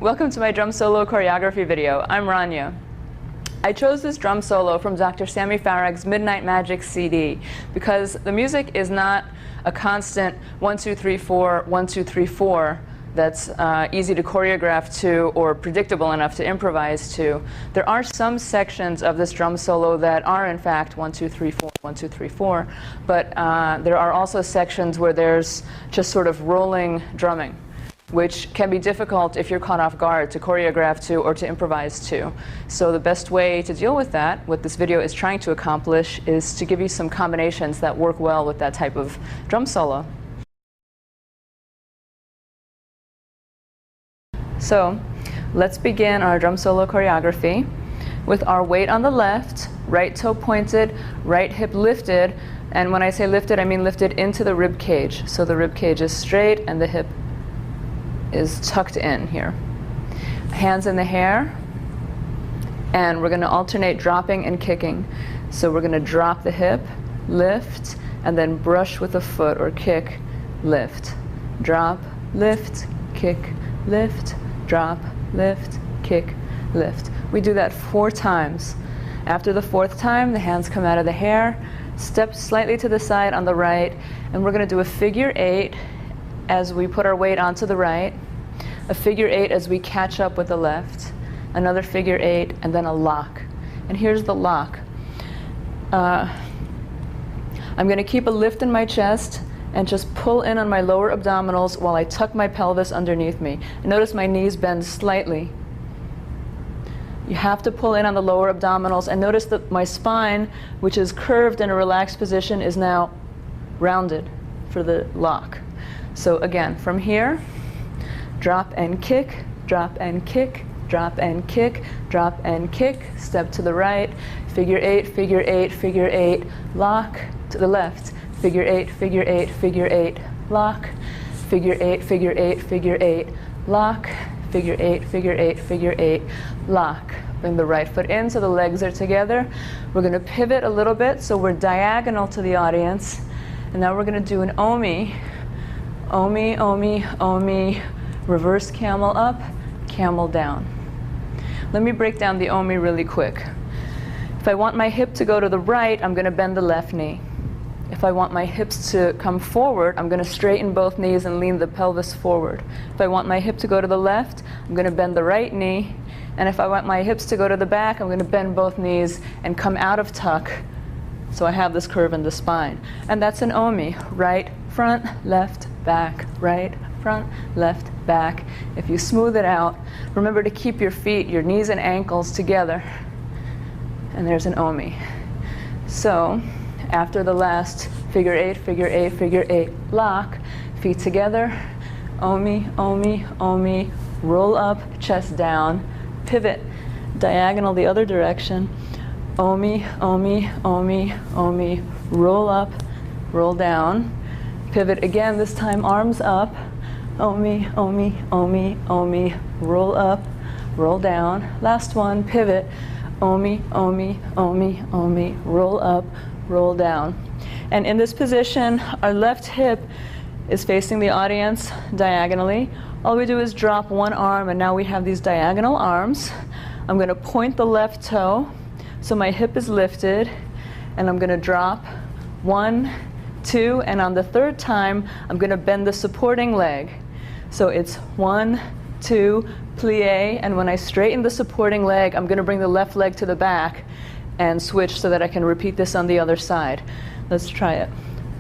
Welcome to my drum solo choreography video. I'm Rania. I chose this drum solo from Dr. Sammy Farag's Midnight Magic CD because the music is not a constant 1, 2, 3, 4, 1, 2, 3, 4 that's easy to choreograph to or predictable enough to improvise to. There are some sections of this drum solo that are in fact 1, 2, 3, 4, 1, 2, 3, 4, but there are also sections where there's just sort of rolling drumming, which can be difficult if you're caught off guard to choreograph to or to improvise to. So the best way to deal with that, what this video is trying to accomplish, is to give you some combinations that work well with that type of drum solo. So let's begin our drum solo choreography with our weight on the left, right toe pointed, right hip lifted, and when I say lifted, I mean lifted into the rib cage. So the rib cage is straight and the hip is tucked in here. Hands in the hair, and we're going to alternate dropping and kicking. So we're going to drop the hip, lift, and then brush with the foot or kick, lift, drop, lift, kick, lift, drop, lift, kick, lift. We do that 4 times. After the 4th time, the hands come out of the hair, step slightly to the side on the right, and we're going to do a figure 8 as we put our weight onto the right, a figure 8 as we catch up with the left, another figure 8, and then a lock. And here's the lock. I'm going to keep a lift in my chest and just pull in on my lower abdominals while I tuck my pelvis underneath me. And notice my knees bend slightly. You have to pull in on the lower abdominals, and notice that my spine, which is curved in a relaxed position, is now rounded for the lock. So again, from here, drop and kick, drop and kick, drop and kick, drop and kick, step to the right, figure 8, figure 8, figure 8, lock, to the left, figure 8, figure 8, figure 8, lock, figure 8, figure 8, figure 8, lock, figure 8, figure 8, figure 8, lock. Bring the right foot in so the legs are together. We're going to pivot a little bit so we're diagonal to the audience. And now we're going to do an omi. Omi, omi, omi, reverse camel up, camel down. Let me break down the omi really quick. If I want my hip to go to the right, I'm going to bend the left knee. If I want my hips to come forward, I'm going to straighten both knees and lean the pelvis forward. If I want my hip to go to the left, I'm going to bend the right knee. And if I want my hips to go to the back, I'm going to bend both knees and come out of tuck, so I have this curve in the spine. And that's an omi. Right, front, left, back, right, front, left, back. If you smooth it out, remember to keep your feet, your knees and ankles together. And there's an omi. So after the last figure 8, figure 8, figure 8, lock, feet together, omi, omi, omi, roll up, chest down, pivot, diagonal the other direction, omi, omi, omi, omi, roll up, roll down, pivot again, this time arms up, omi, omi, omi, omi, roll up, roll down, last one, pivot, omi, omi, omi, omi, roll up, roll down. And in this position, our left hip is facing the audience diagonally. All we do is drop one arm, and now we have these diagonal arms. I'm going to point the left toe, so my hip is lifted, and I'm going to drop 1, 2, and on the 3rd time, I'm going to bend the supporting leg. So it's 1, 2, plie, and when I straighten the supporting leg, I'm going to bring the left leg to the back and switch so that I can repeat this on the other side. Let's try it.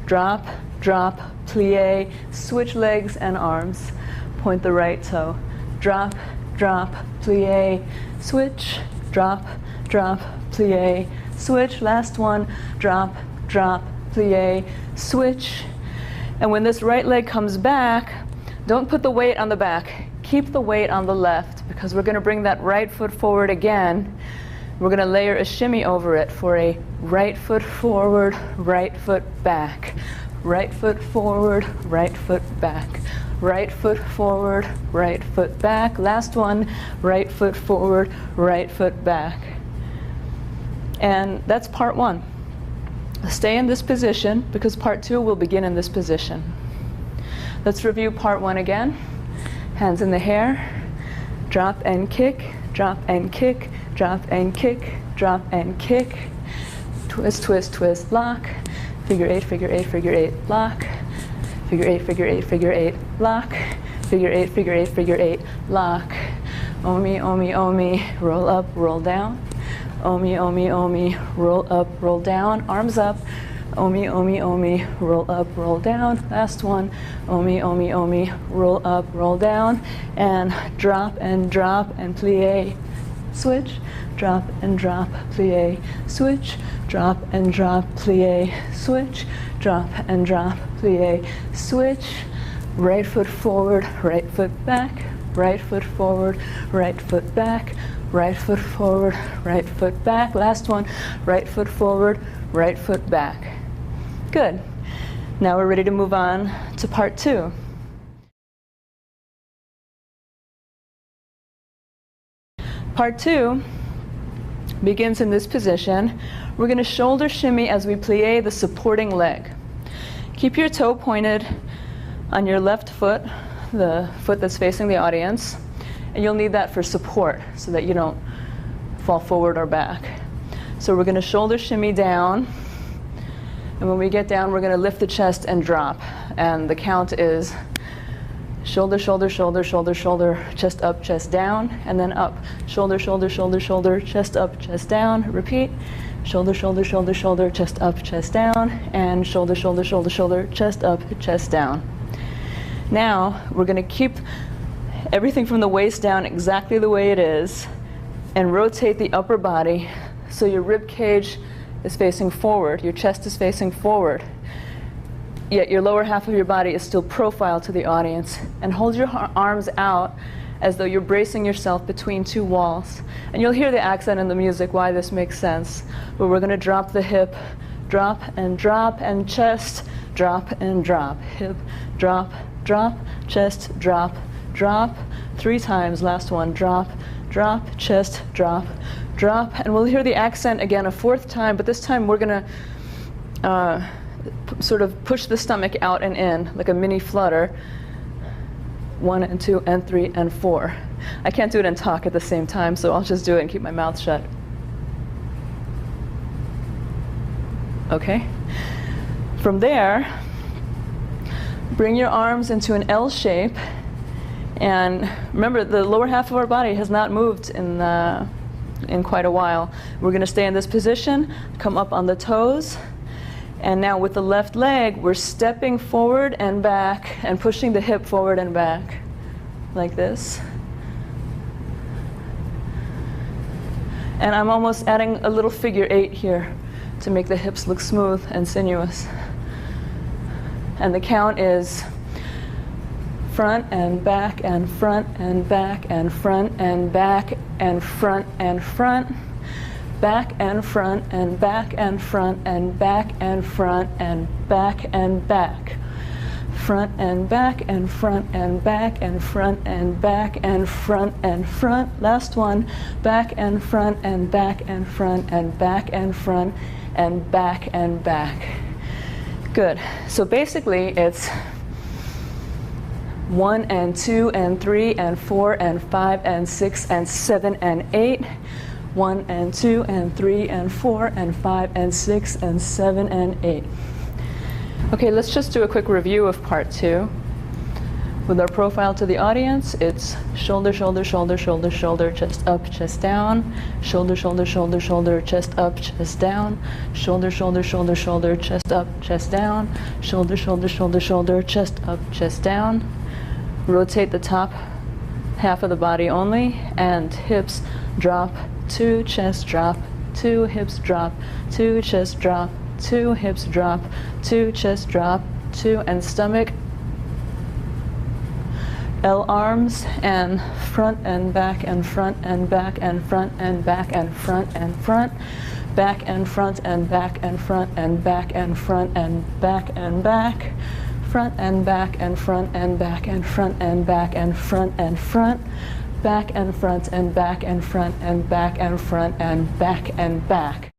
Drop, drop, plie, switch legs and arms. Point the right toe. Drop, drop, plie, switch, drop, drop, plie, switch. Last one, drop, drop, plie, switch. And when this right leg comes back, don't put the weight on the back. Keep the weight on the left, because we're going to bring that right foot forward again. We're going to layer a shimmy over it for a right foot forward, right foot back. Right foot forward, right foot back. Right foot forward, right foot back. Last one, right foot forward, right foot back. And that's part 1. Stay in this position, because part 2 will begin in this position. Let's review part 1 again. Hands in the hair, drop and kick, drop and kick, drop and kick, drop and kick, twist, twist, twist, lock, figure eight, figure eight, figure eight, lock, figure eight, figure eight, figure eight, lock, figure eight, figure eight, figure eight, lock, omi, omi, omi, roll up, roll down, omi, omi, omi, roll up, roll down, arms up, omi, omi, omi, roll up, roll down, last one, omi, omi, omi, roll up, roll down, and drop and plie, switch, drop and plie, switch, drop and plie, switch, drop and plie, switch, right foot forward, right foot back, right foot forward, right foot back, right foot forward, right foot back, last one, right foot forward, right foot back. Good. Now we're ready to move on to part 2. Part 2 begins in this position. We're going to shoulder shimmy as we plie the supporting leg. Keep your toe pointed on your left foot, the foot that's facing the audience, and you'll need that for support so that you don't fall forward or back. So we're going to shoulder shimmy down. And when we get down, we're going to lift the chest and drop. And the count is shoulder, shoulder, shoulder, shoulder, shoulder, chest up, chest down, and then up. Shoulder, shoulder, shoulder, shoulder, chest up, chest down. Repeat. Shoulder, shoulder, shoulder, shoulder, chest up, chest down, and shoulder, shoulder, shoulder, shoulder, chest up, chest down. Now, we're going to keep everything from the waist down exactly the way it is and rotate the upper body so your rib cage is facing forward, your chest is facing forward, yet your lower half of your body is still profiled to the audience. And hold your arms out as though you're bracing yourself between two walls. And you'll hear the accent in the music why this makes sense. But we're going to drop the hip, drop, and chest, drop, and drop. Hip, drop, drop, chest, drop, drop. 3 times, last one, drop, drop, chest, drop, drop, and we'll hear the accent again a 4th time, but this time we're going to sort of push the stomach out and in like a mini flutter. 1 and 2 and 3 and 4. I can't do it and talk at the same time, so I'll just do it and keep my mouth shut. Okay? From there, bring your arms into an L shape, and remember the lower half of our body has not moved in quite a while. We're going to stay in this position, come up on the toes, and now with the left leg we're stepping forward and back and pushing the hip forward and back like this. And I'm almost adding a little figure 8 here to make the hips look smooth and sinuous. And the count is front and back and front and back and front and back and front and front, back and front and back and front and back and front and back and back, front and back and front and back and front and back and front and front. Last one, back and front and back and front and back and front and back and back. Good. So basically it's 1 and 2 and 3 and 4 and 5 and 6 and 7 and 8. 1 and 2 and 3 and 4 and 5 and 6 and 7 and 8. Okay, let's just do a quick review of part 2. With our profile to the audience, it's shoulder, shoulder, shoulder, shoulder, shoulder, chest up, chest down, shoulder, shoulder, shoulder, shoulder, chest up, chest down, shoulder, shoulder, shoulder, shoulder, chest up, chest down, shoulder, shoulder, shoulder, shoulder, chest up, chest down. Rotate the top half of the body only, and hips drop, 2, chest drop, 2, hips drop, 2, chest drop, 2, hips drop, 2, chest drop, 2, and stomach. L arms and front and back and front and back and front and back and front and front, back and front and back and front and back and front and back and back, front and back and front and back and front and back and front and front, back and front and back and front and back and front and back and back.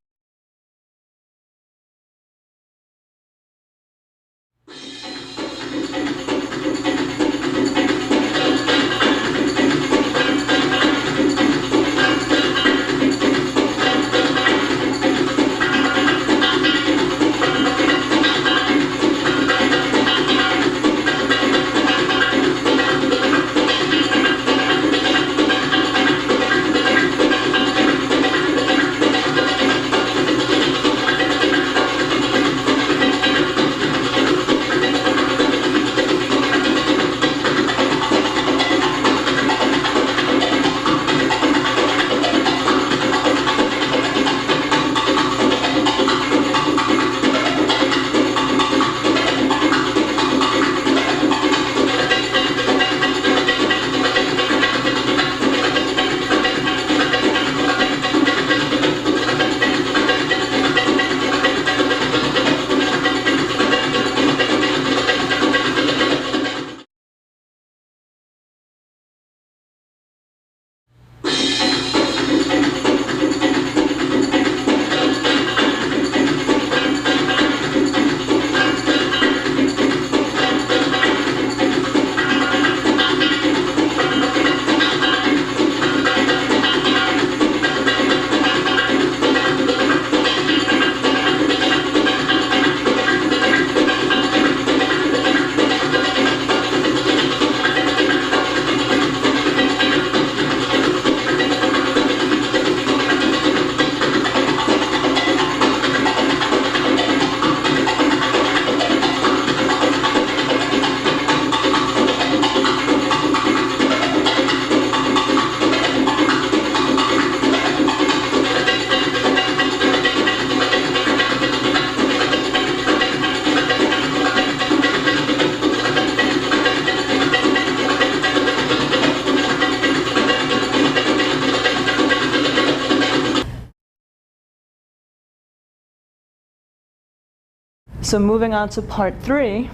So moving on to part 3,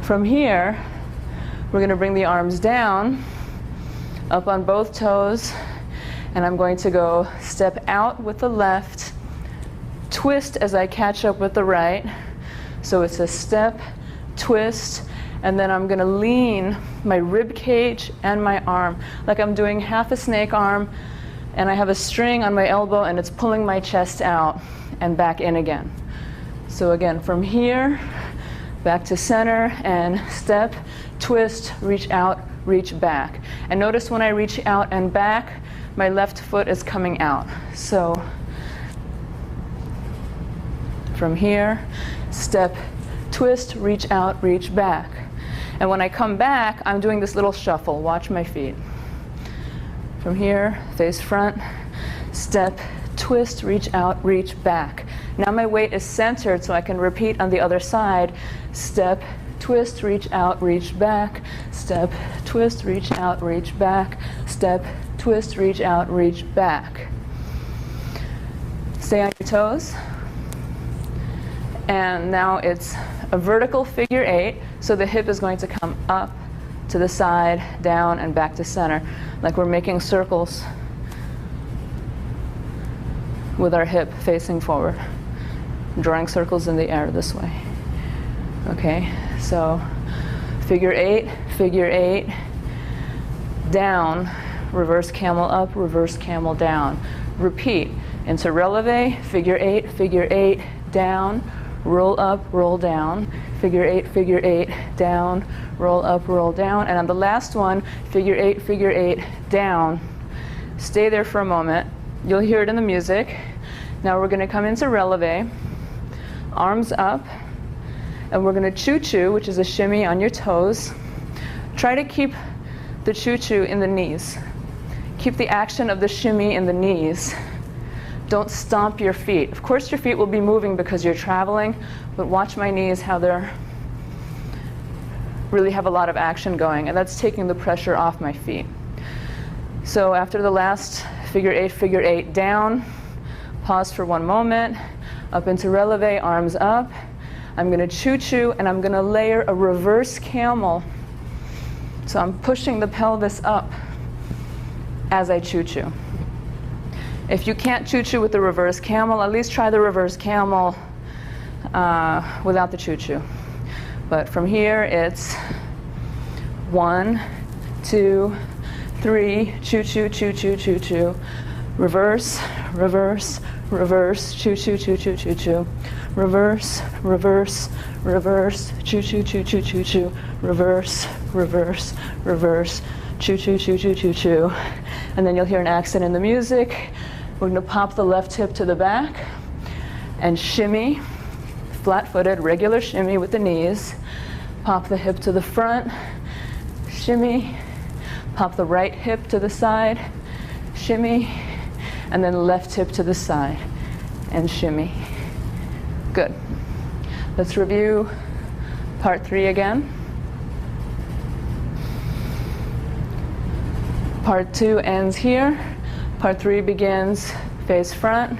from here, we're going to bring the arms down, up on both toes, and I'm going to go step out with the left, twist as I catch up with the right. So it's a step, twist, and then I'm going to lean my rib cage and my arm, like I'm doing half a snake arm, and I have a string on my elbow and it's pulling my chest out and back in again. So again, from here, back to center, and step, twist, reach out, reach back. And notice when I reach out and back, my left foot is coming out. So from here, step, twist, reach out, reach back. And when I come back, I'm doing this little shuffle. Watch my feet. From here, face front, step, twist, reach out, reach back. Now my weight is centered so I can repeat on the other side. Step, twist, reach out, reach back. Step, twist, reach out, reach back. Step, twist, reach out, reach back. Stay on your toes. And now it's a vertical figure 8. So the hip is going to come up to the side, down, and back to center. Like we're making circles with our hip facing forward. Drawing circles in the air this way. Okay, so figure 8, down, reverse camel up, reverse camel down. Repeat into releve, figure 8, down, roll up, roll down, figure 8, down, roll up, roll down. And on the last one, figure 8, down. Stay there for a moment. You'll hear it in the music. Now we're going to come into releve, arms up, and we're going to choo-choo, which is a shimmy on your toes. Try to keep the choo-choo in the knees. Keep the action of the shimmy in the knees. Don't stomp your feet. Of course your feet will be moving because you're traveling, but watch my knees, how they're really have a lot of action going, and that's taking the pressure off my feet. So after the last figure 8, down, pause for one moment, up into releve, arms up. I'm going to choo-choo, and I'm going to layer a reverse camel. So I'm pushing the pelvis up as I choo-choo. If you can't choo-choo with the reverse camel, at least try the reverse camel without the choo-choo. But from here, it's 1, 2, 3, choo-choo, choo-choo, choo-choo. Reverse, reverse, reverse, choo-choo, choo-choo, choo-choo. Reverse, reverse, reverse, choo-choo, choo-choo, choo-choo. Reverse, reverse, reverse, choo-choo, choo-choo, choo-choo. And then you'll hear an accent in the music. We're going to pop the left hip to the back and shimmy, flat-footed, regular shimmy with the knees. Pop the hip to the front, shimmy. Pop the right hip to the side, shimmy. And then left hip to the side and shimmy. Good. Let's review part 3 again. Part 2 ends here. Part 3 begins face front,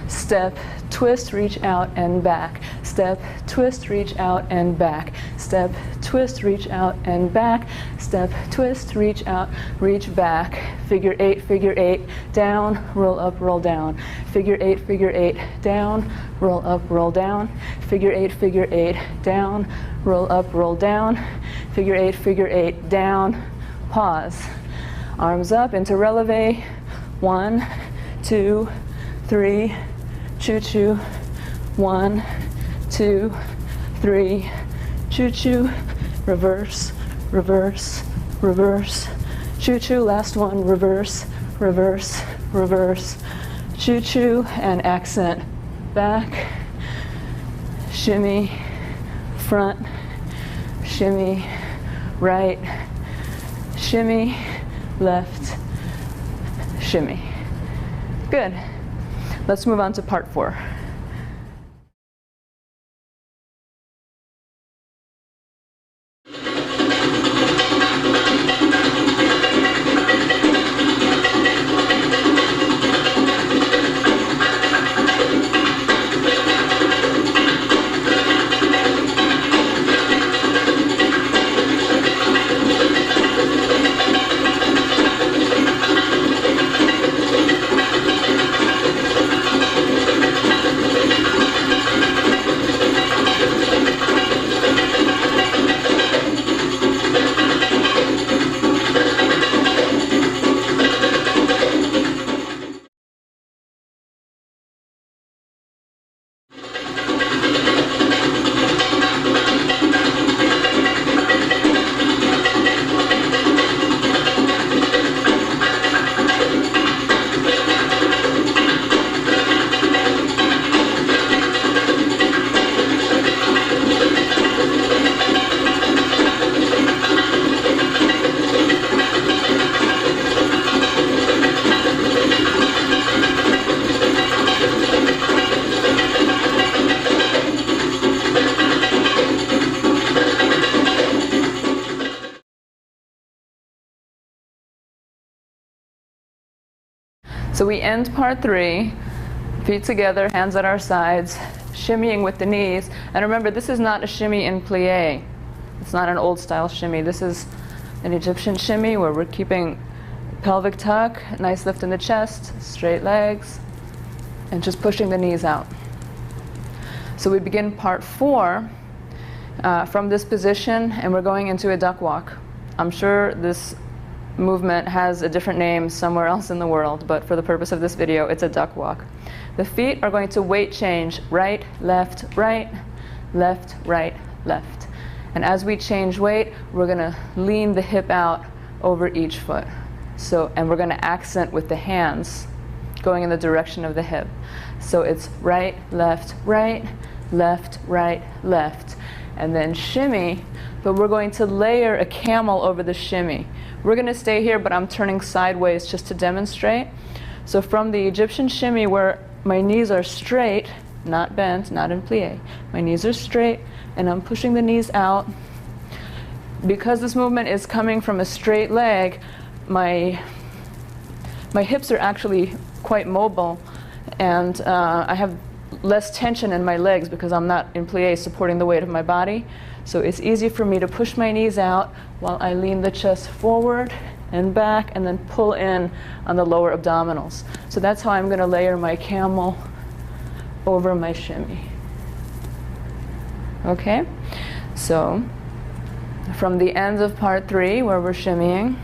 step, twist, reach out and back. Step, twist, reach out and back. Step, twist, reach out and back. Step, twist, reach out, reach back. Figure 8, down, roll up, roll down. Figure 8, down, roll up, roll down. Figure 8, down, roll up, roll down. Figure 8, down, pause. Arms up into releve. 1, 2, 3, choo-choo. 1, 2, 3, choo-choo. Reverse, reverse, reverse, choo-choo. Last one, reverse, reverse, reverse, choo-choo. And accent back, shimmy, front, shimmy, right, shimmy, left, shimmy. Good. Let's move on to part 4. So we end part 3, feet together, hands at our sides, shimmying with the knees. And remember, this is not a shimmy in plie. It's not an old style shimmy. This is an Egyptian shimmy where we're keeping pelvic tuck, nice lift in the chest, straight legs, and just pushing the knees out. So we begin part 4 from this position, and we're going into a duck walk. I'm sure this movement has a different name somewhere else in the world, but for the purpose of this video, it's a duck walk. The feet are going to weight change, right, left, left, right, left. And as we change weight, we're going to lean the hip out over each foot. And we're going to accent with the hands going in the direction of the hip. So it's right, left, right, left, and then shimmy, but we're going to layer a camel over the shimmy. We're going to stay here, but I'm turning sideways just to demonstrate. So from the Egyptian shimmy where my knees are straight, not bent, not in plie, my knees are straight, and I'm pushing the knees out. Because this movement is coming from a straight leg, my hips are actually quite mobile, and I have less tension in my legs because I'm not in plie supporting the weight of my body. So it's easy for me to push my knees out while I lean the chest forward and back and then pull in on the lower abdominals. So that's how I'm going to layer my camel over my shimmy. Okay? So from the end of part 3 where we're shimmying,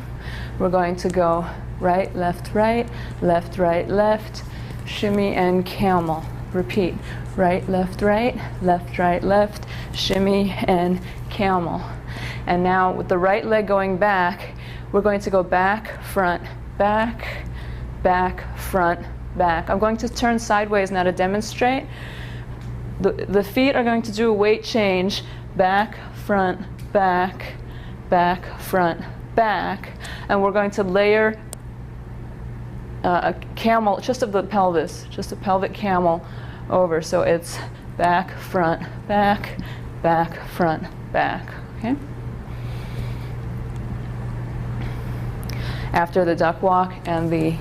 we're going to go right, left, left, shimmy and camel. Repeat. Right, left, left, shimmy and camel. And now with the right leg going back, we're going to go back, front, back, front, back. I'm going to turn sideways now to demonstrate. The feet are going to do a weight change, back, front, back, front, back. And we're going to layer a camel, just of the pelvis, just a pelvic camel over. So it's back, front, back, front, back. Okay? After the duck walk and the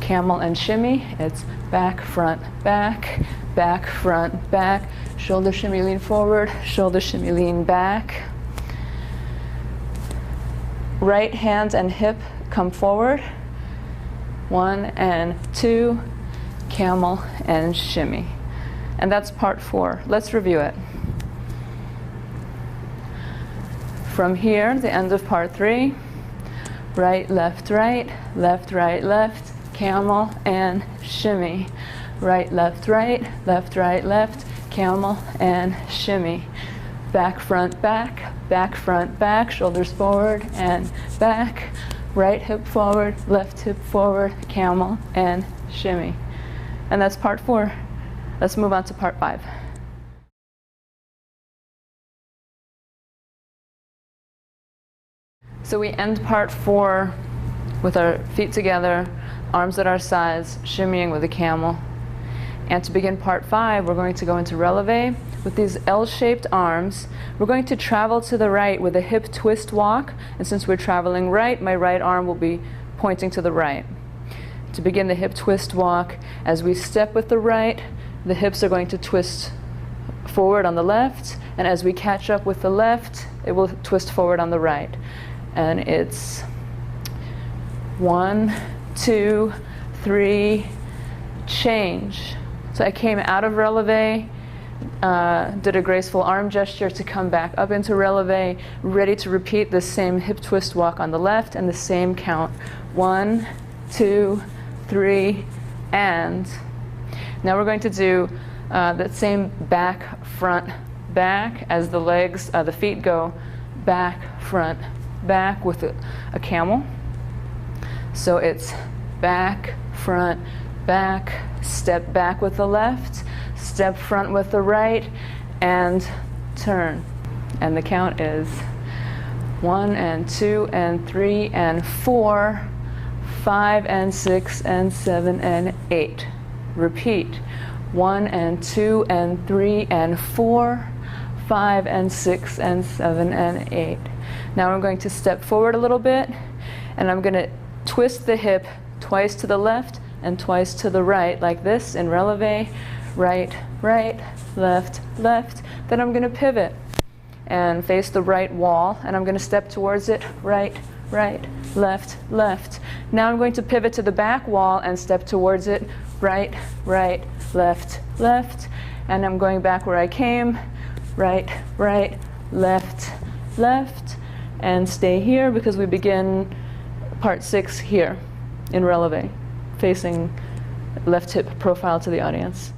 camel and shimmy, it's back, front, back, front, back, shoulder shimmy, lean forward, shoulder shimmy, lean back. Right hand and hip come forward. 1 and 2, camel and shimmy. And that's part 4. Let's review it. From here, the end of part 3, right, left, left, camel and shimmy. Right, left, left, camel and shimmy. Back, front, back, shoulders forward and back. Right hip forward, left hip forward, camel and shimmy. And that's part 4. Let's move on to part 5. So we end part 4 with our feet together, arms at our sides, shimmying with a camel. And to begin part 5, we're going to go into releve with these L-shaped arms. We're going to travel to the right with a hip twist walk. And since we're traveling right, my right arm will be pointing to the right. To begin the hip twist walk, as we step with the right, the hips are going to twist forward on the left. And as we catch up with the left, it will twist forward on the right. And it's 1, 2, 3, change. So I came out of releve, did a graceful arm gesture to come back up into releve, ready to repeat the same hip twist walk on the left and the same count. 1, 2, 3, and. Now we're going to do that same back, front, back as the legs, the feet go back, front, back with a camel. So it's back, front, back, step back with the left, step front with the right, and turn. And the count is 1 and 2 and 3 and 4, 5 and 6 and 7 and 8. Repeat. 1 and 2 and 3 and 4, 5 and 6 and 7 and 8. Now I'm going to step forward a little bit, and I'm going to twist the hip twice to the left, and twice to the right, like this in releve, right, right, left, left. Then I'm going to pivot and face the right wall, and I'm going to step towards it, right, right, left, left. Now I'm going to pivot to the back wall and step towards it, right, right, left, left. And I'm going back where I came, right, right, left, left. And stay here because we begin part 6 here in releve, facing left hip profile to the audience.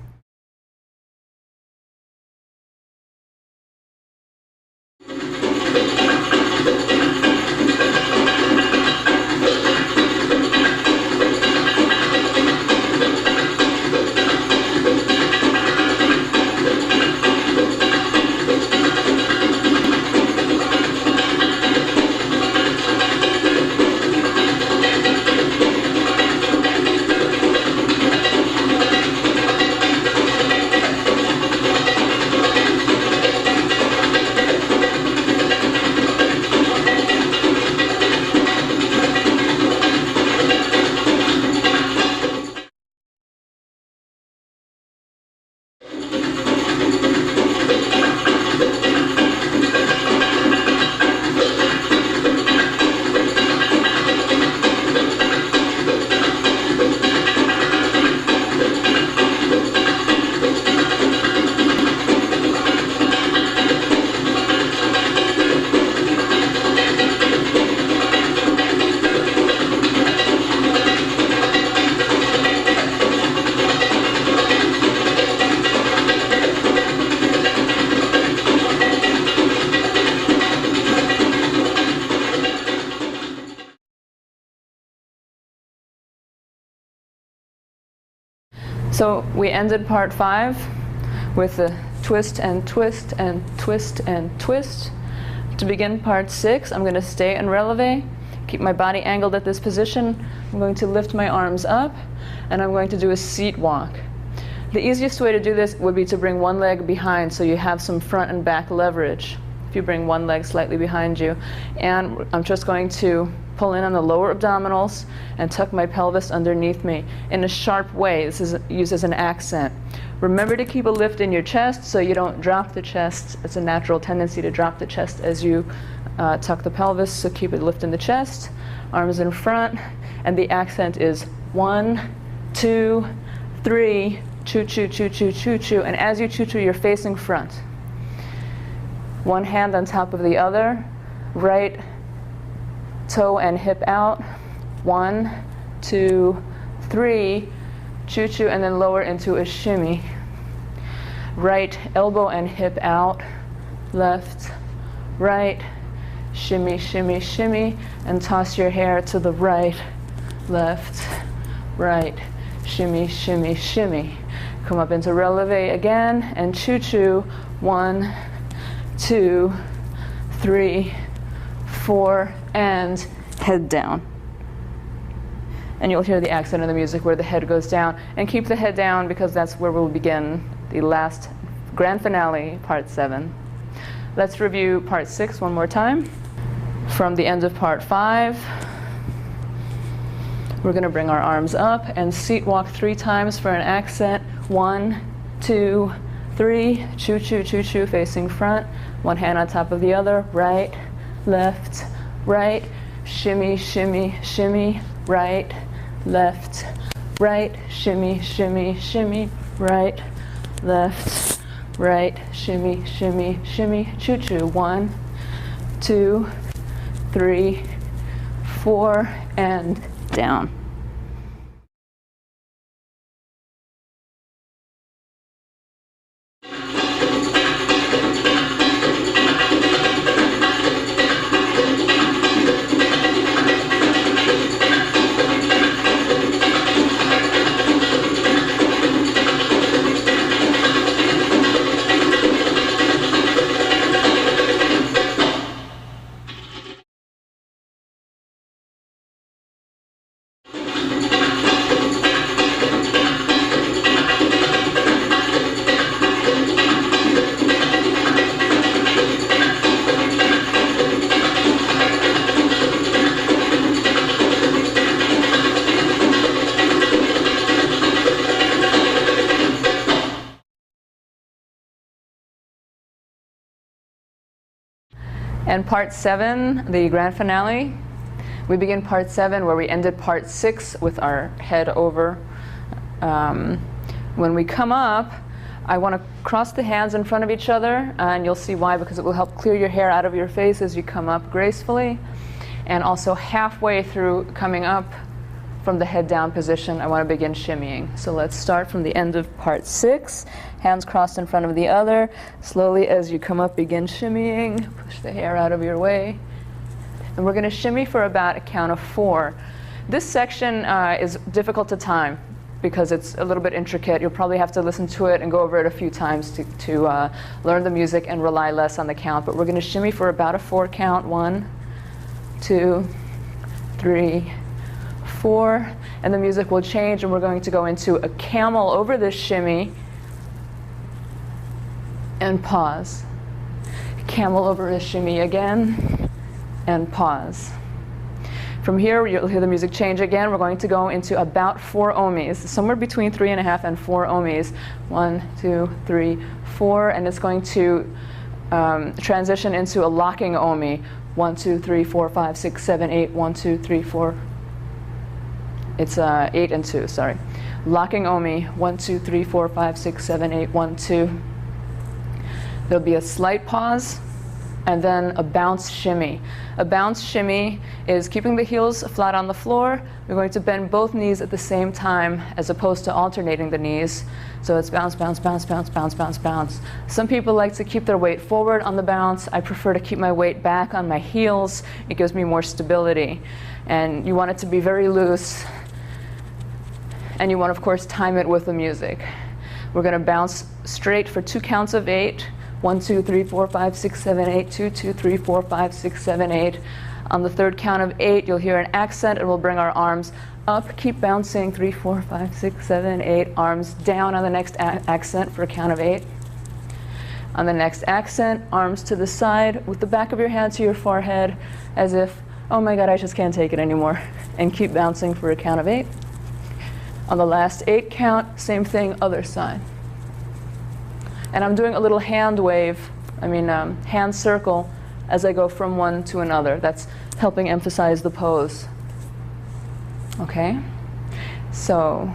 So we ended part 5 with the twist and twist and twist and twist. To begin part 6, I'm going to stay in releve, keep my body angled at this position. I'm going to lift my arms up, and I'm going to do a seat walk. The easiest way to do this would be to bring one leg behind so you have some front and back leverage. If you bring one leg slightly behind you. And I'm just going to pull in on the lower abdominals and tuck my pelvis underneath me in a sharp way. This is used as an accent. Remember to keep a lift in your chest so you don't drop the chest. It's a natural tendency to drop the chest as you tuck the pelvis, so keep it lift in the chest, arms in front, and the accent is 1, 2, 3, choo choo choo choo choo choo, and as you choo choo you're facing front. One hand on top of the other, right toe and hip out, 1, 2, 3, choo choo, and then lower into a shimmy. Right elbow and hip out, left, right, shimmy, shimmy, shimmy, and toss your hair to the right, left, right, shimmy, shimmy, shimmy. Come up into releve again and choo choo, 1, 2, 3, 4, and head down. And you'll hear the accent of the music where the head goes down. And keep the head down because that's where we'll begin the last grand finale, part 7. Let's review part 6 one more time. From the end of part 5, we're going to bring our arms up and seat walk 3 times for an accent. 1, 2, 3, choo choo choo choo, facing front. One hand on top of the other, right, left, right, shimmy, shimmy, shimmy, right, left, right, shimmy, shimmy, shimmy, right, left, right, shimmy, shimmy, shimmy, choo choo. 1, 2, 3, 4, and down. And part 7, the grand finale, we begin part 7 where we ended part 6 with our head over. When we come up, I want to cross the hands in front of each other, and you'll see why, because it will help clear your hair out of your face as you come up gracefully. And also halfway through coming up from the head down position, I want to begin shimmying. So let's start from the end of part 6, hands crossed in front of the other. Slowly as you come up, begin shimmying, push the hair out of your way. And we're going to shimmy for about a count of 4. This section is difficult to time because it's a little bit intricate. You'll probably have to listen to it and go over it a few times to learn the music and rely less on the count. But we're going to shimmy for about a 4 count. 1, 2, 3, 4. And the music will change, and we're going to go into a camel over this shimmy and pause. Camel over a shimmy again and pause. From here, you'll hear the music change again. We're going to go into about 4 ohms, somewhere between 3.5 and 4 ohms. 1, 2, 3, 4, and it's going to transition into a locking ohmi. 1, 2, 3, 4, 5, 6, 7, 8. 1, 2, 3, 4. It's 8 and 2. Sorry. Locking ohmi. 1, 2, 3, 4, 5, 6, 7, 8. 1, 2. There'll be a slight pause, and then a bounce shimmy. A bounce shimmy is keeping the heels flat on the floor. We're going to bend both knees at the same time as opposed to alternating the knees. So it's bounce, bounce, bounce, bounce, bounce, bounce, bounce. Some people like to keep their weight forward on the bounce. I prefer to keep my weight back on my heels. It gives me more stability. And you want it to be very loose. And you want, of course, time it with the music. We're going to bounce straight for 2 counts of 8. 1, 2, 3, 4, 5, 6, 7, 8. 2, 2, 3, 4, 5, 6, 7, 8. On the 3rd count of 8, you'll hear an accent, and we'll bring our arms up. Keep bouncing. 3, 4, 5, 6, 7, 8. Arms down on the next accent for a count of 8. On the next accent, arms to the side with the back of your hand to your forehead as if, oh my God, I just can't take it anymore. And keep bouncing for a count of 8. On the last 8 count, same thing, other side. And I'm doing a little hand wave, hand circle as I go from one to another. That's helping emphasize the pose. Okay? So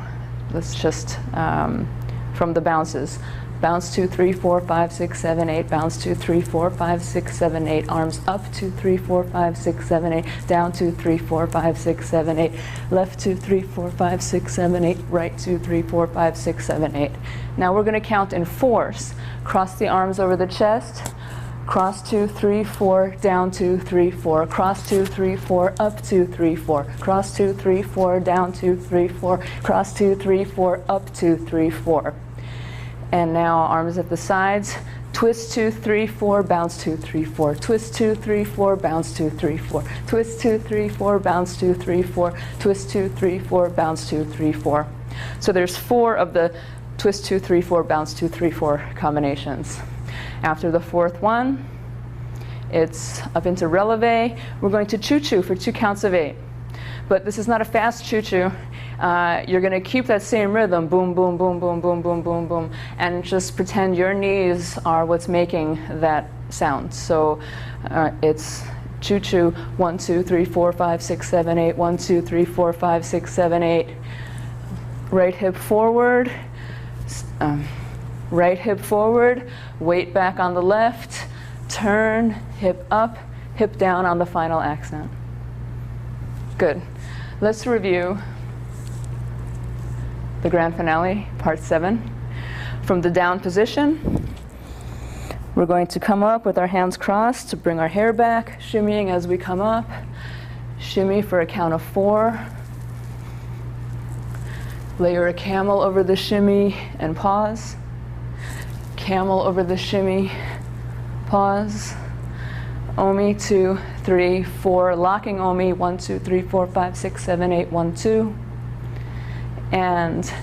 let's just, from the bounces. Bounce 2, 3, 4, 5, 6, 7, 8. Bounce 2, 3, 4, 5, 6, 7, 8. Arms up 2, 3, 4, 5, 6, 7, 8. Down 2, 3, 4, 5, 6, 7, 8. Left 2, 3, 4, 5, 6, 7, 8. Right 2, 3, 4, 5, 6, 7, 8. Now we're going to count in 4s. Cross the arms over the chest. Cross 2, 3, 4. Down 2, 3, 4. Cross 2, 3, 4. Up 2, 3, 4. Cross 2, 3, 4. Down 2, 3, 4. Cross 2, 3, 4. Up 2, 3, 4. And now arms at the sides. Twist 2, 3, 4, bounce 2, 3, 4. Twist 2, 3, 4, bounce 2, 3, 4. Twist 2, 3, 4, bounce 2, 3, 4. Twist 2, 3, 4, bounce 2, 3, 4. So there's 4 of the twist 2, 3, 4, bounce 2, 3, 4 combinations. After the 4th one, it's up into releve. We're going to choo-choo for 2 counts of 8. But this is not a fast choo-choo. You're going to keep that same rhythm, boom, boom, boom, boom, boom, boom, boom, boom, and just pretend your knees are what's making that sound. So it's choo-choo, 1, 2, 3, 4, 5, 6, 7, 8. 1, 2, 3, 4, 5, 6, 7, 8. Right hip forward. Right hip forward. Weight back on the left. Turn, hip up, hip down on the final accent. Good. Let's review the grand finale, part 7. From the down position, we're going to come up with our hands crossed to bring our hair back, shimmying as we come up. Shimmy for a count of 4. Layer a camel over the shimmy and pause. Camel over the shimmy, pause. Omi, 2, 3, 4, locking omi, 1, 2, 3, 4, 5, 6, 7, 8, 1, 2. And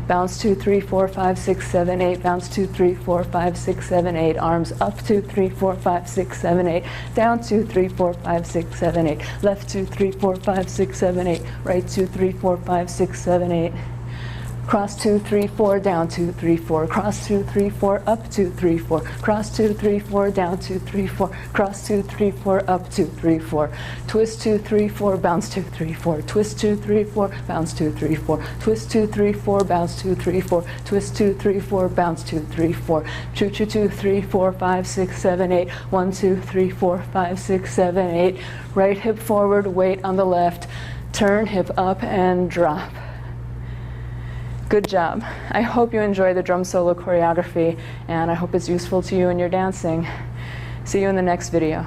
bounce 2, 3, 4, 5, 6, 7, 8, bounce 2, 3, 4, 5, 6, 7, 8, arms up 2, 3, 4, 5, 6, 7, 8, down 2, 3, 4, 5, 6, 7, 8, left 2, 3, 4, 5, 6, 7, 8, right 2, 3, 4, 5, 6, 7, 8. Cross 2, 3, 4, down 2, 3, 4. Cross 2, 3, 4, up 2, 3, 4. Cross 2, 3, 4, down 2, 3, 4. Cross 2, 3, 4, up 2, 3, 4. Twist 2, 3, 4, bounce 2, 3, 4. Twist 2, 3, 4, bounce 2, 3, 4. Twist 2, 3, 4, bounce 2, 3, 4. Twist 2, 3, 4, bounce 2, 3, 4. Choo choo 2, 3, 4, 5, 6, 7, 8. 1, 2, 3, 4, 5, 6, 7, 8. Right hip forward, weight on the left. Turn hip up and drop. Good job. I hope you enjoy the drum solo choreography, and I hope it's useful to you in your dancing. See you in the next video.